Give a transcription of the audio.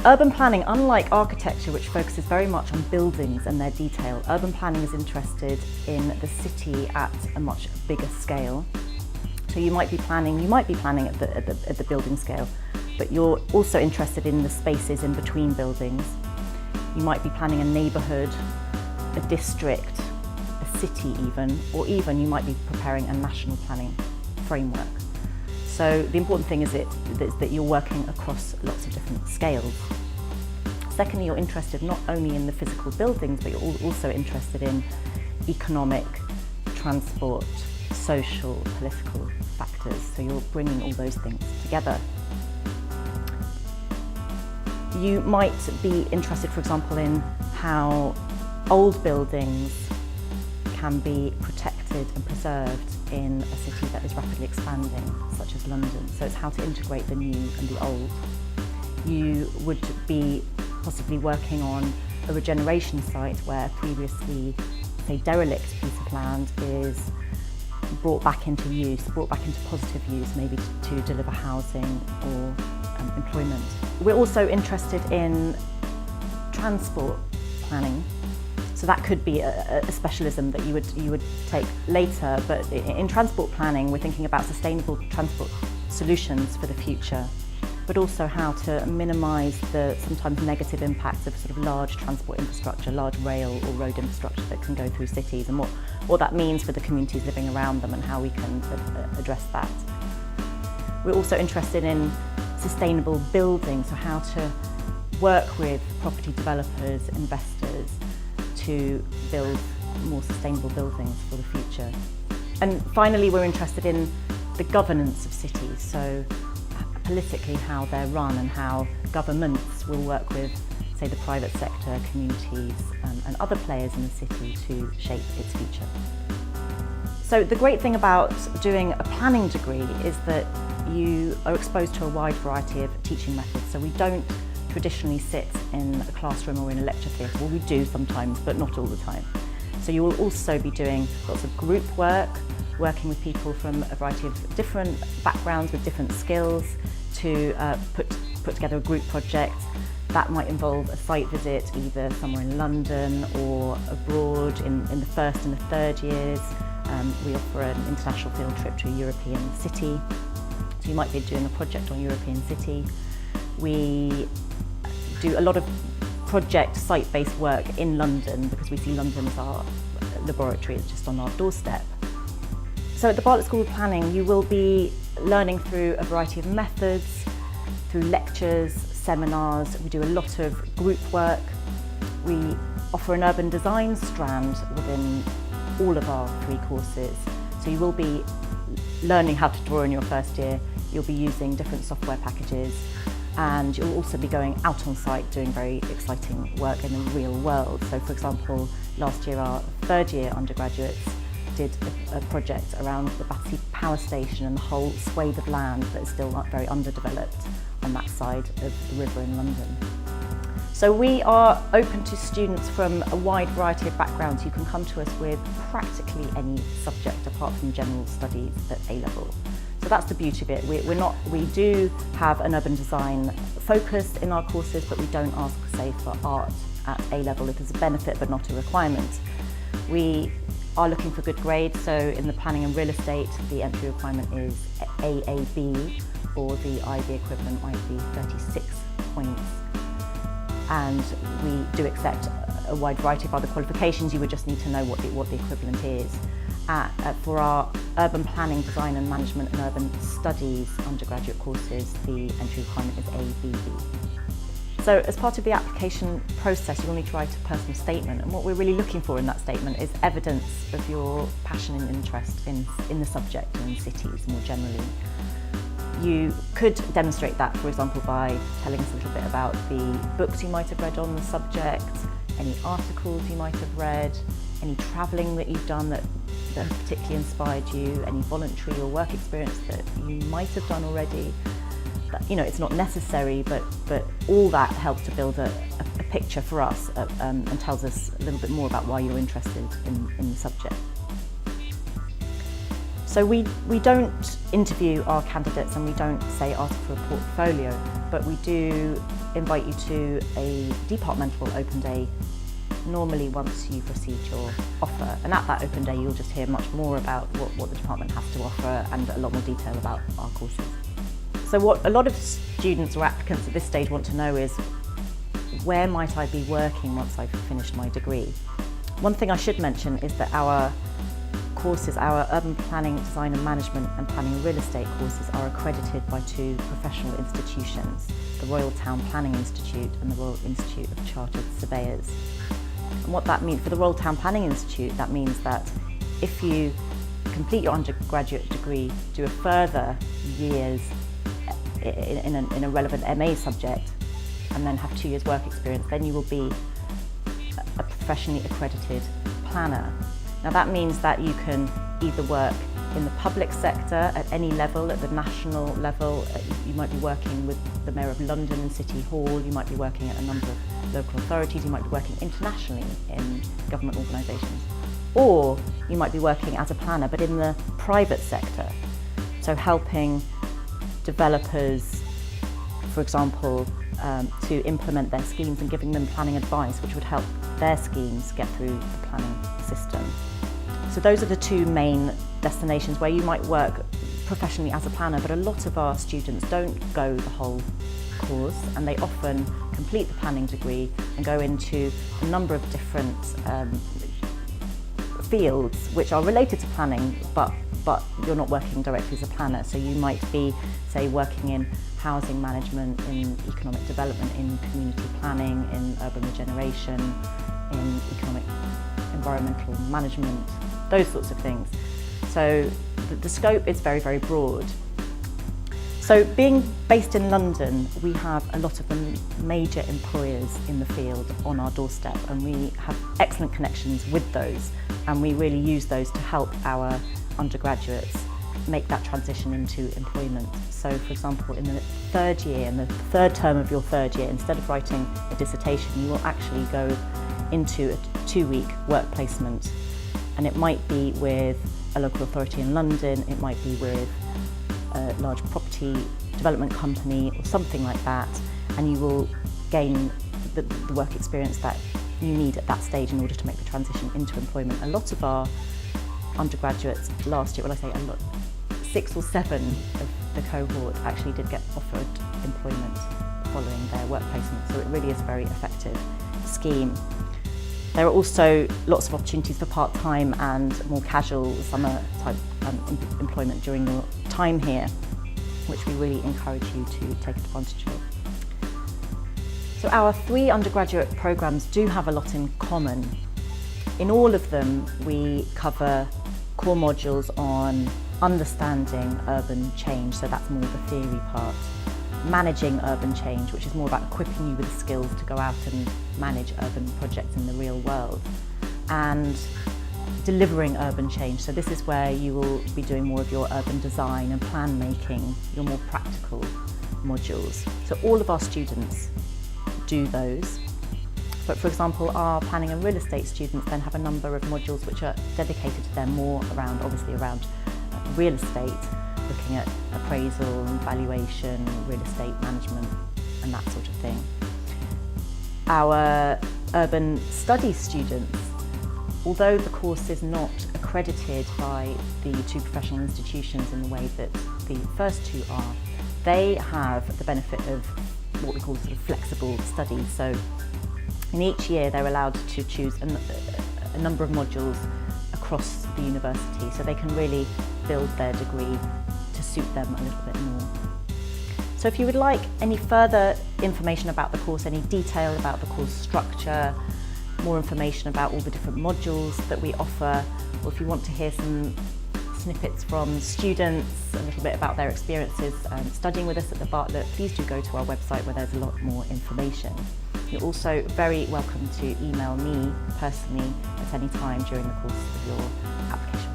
Urban planning, unlike architecture, which focuses very much on buildings and their detail, urban planning is interested in the city at a much bigger scale. So you might be planning at the building scale, but you're also interested in the spaces in between buildings. You might be planning a neighbourhood, a district, a city even, or even you might be preparing a national planning framework. So the important thing is that you're working across lots of different scales. Secondly, you're interested not only in the physical buildings, but you're also interested in economic, transport, social, political factors. So you're bringing all those things together. You might be interested, for example, in how old buildings can be protected and preserved in a city that is rapidly expanding, such as London. So it's how to integrate the new and the old. You would be possibly working on a regeneration site where previously, say, derelict piece of land is brought back into use, brought back into positive use, maybe to deliver housing or employment. We're also interested in transport planning. So that could be a specialism that you would take later, but in transport planning we're thinking about sustainable transport solutions for the future, but also how to minimise the sometimes negative impacts of sort of large transport infrastructure, large rail or road infrastructure that can go through cities, and what that means for the communities living around them and how we can address that. We're also interested in sustainable building, so how to work with property developers, investors, to build more sustainable buildings for the future. And finally, we're interested in the governance of cities, so politically how they're run and how governments will work with, say, the private sector, communities and other players in the city to shape its future. So the great thing about doing a planning degree is that you are exposed to a wide variety of teaching methods. So we don't traditionally sit in a classroom or in a lecture theatre. Well, we do sometimes, but not all the time. So you will also be doing lots of group work, working with people from a variety of different backgrounds with different skills to put together a group project. That might involve a site visit either somewhere in London or abroad in the first and the third years. We offer an international field trip to a European city. So you might be doing a project on a European city. We do a lot of project site-based work in London because we see London as our laboratory, it's just on our doorstep. So at the Bartlett School of Planning you will be learning through a variety of methods, through lectures, seminars. We do a lot of group work. We offer an urban design strand within all of our 3 courses. So you will be learning how to draw in your first year, you'll be using different software packages, and you'll also be going out on site doing very exciting work in the real world. So for example, last year our 3rd year undergraduates did a project around the Battersea Power Station and the whole swathe of land that is still not very underdeveloped on that side of the river in London. So we are open to students from a wide variety of backgrounds. You can come to us with practically any subject apart from general studies at A-level. So that's the beauty of it. We do have an urban design focus in our courses, but we don't ask, say, for art at A-level. It is a benefit but not a requirement. We are looking for good grades, so in the planning and real estate the entry requirement is AAB, or the IB equivalent might be 36 points. And we do accept a wide variety of other qualifications. You would just need to know what the equivalent is. For our urban planning, design and management and urban studies undergraduate courses, the entry requirement is ABB. So as part of the application process you will need to write a personal statement, and what we're really looking for in that statement is evidence of your passion and interest in the subject and in cities more generally. You could demonstrate that, for example, by telling us a little bit about the books you might have read on the subject, any articles you might have read, any travelling that you've done that has particularly inspired you, any voluntary or work experience that you might have done already. You know, it's not necessary, but all that helps to build a picture for us and tells us a little bit more about why you're interested in the subject. So we don't interview our candidates and we don't say ask for a portfolio, but we do invite you to a departmental open day, normally once you've received your offer. And at that open day, you'll just hear much more about what the department has to offer and a lot more detail about our courses. So what a lot of students or applicants at this stage want to know is, where might I be working once I've finished my degree? One thing I should mention is that our courses, our urban planning, design and management and planning and real estate courses, are accredited by two professional institutions, the Royal Town Planning Institute and the Royal Institute of Chartered Surveyors. And what that means for the Royal Town Planning Institute, that means that if you complete your undergraduate degree, do a further years in a relevant MA subject, and then have 2 years work experience, then you will be a professionally accredited planner. Now that means that you can either work in the public sector at any level, at the national level. You might be working with the Mayor of London and City Hall, you might be working at a number of local authorities, you might be working internationally in government organisations. Or you might be working as a planner but in the private sector, so helping developers, for example, to implement their schemes and giving them planning advice which would help their schemes get through the planning system. So those are the two main destinations where you might work professionally as a planner, but a lot of our students don't go the whole course, and they often complete the planning degree and go into a number of different fields which are related to planning, but you're not working directly as a planner. So you might be, say, working in housing management, in economic development, in community planning, in urban regeneration, in economic environmental management, those sorts of things. So the scope is very, very broad. So being based in London, we have a lot of the major employers in the field on our doorstep, and we have excellent connections with those, and we really use those to help our undergraduates make that transition into employment. So for example, in the third year, in the third term of your third year, instead of writing a dissertation, you will actually go into a 2-week work placement. And it might be with a local authority in London, it might be with a large property development company or something like that, and you will gain the work experience that you need at that stage in order to make the transition into employment. A lot of our undergraduates last year, well I say a lot, 6 or 7 of the cohort actually did get offered employment following their work placement, so it really is a very effective scheme. There are also lots of opportunities for part-time and more casual summer type employment during your time here, which we really encourage you to take advantage of. So our 3 undergraduate programmes do have a lot in common. In all of them, we cover core modules on understanding urban change, so that's more the theory part. Managing urban change, which is more about equipping you with the skills to go out and manage urban projects in the real world. And delivering urban change, so this is where you will be doing more of your urban design and plan making, your more practical modules. So all of our students do those. But for example, our planning and real estate students then have a number of modules which are dedicated to them, more around, obviously around real estate, looking at appraisal and valuation, real estate management and that sort of thing. Our urban studies students, although the course is not accredited by the 2 professional institutions in the way that the first 2 are, they have the benefit of what we call sort of flexible studies. So in each year they're allowed to choose a number of modules across the university, so they can really build their degree to suit them a little bit more. So if you would like any further information about the course, any detail about the course structure, more information about all the different modules that we offer, or if you want to hear some snippets from students, a little bit about their experiences studying with us at the Bartlett, please do go to our website where there's a lot more information. You're also very welcome to email me personally at any time during the course of your application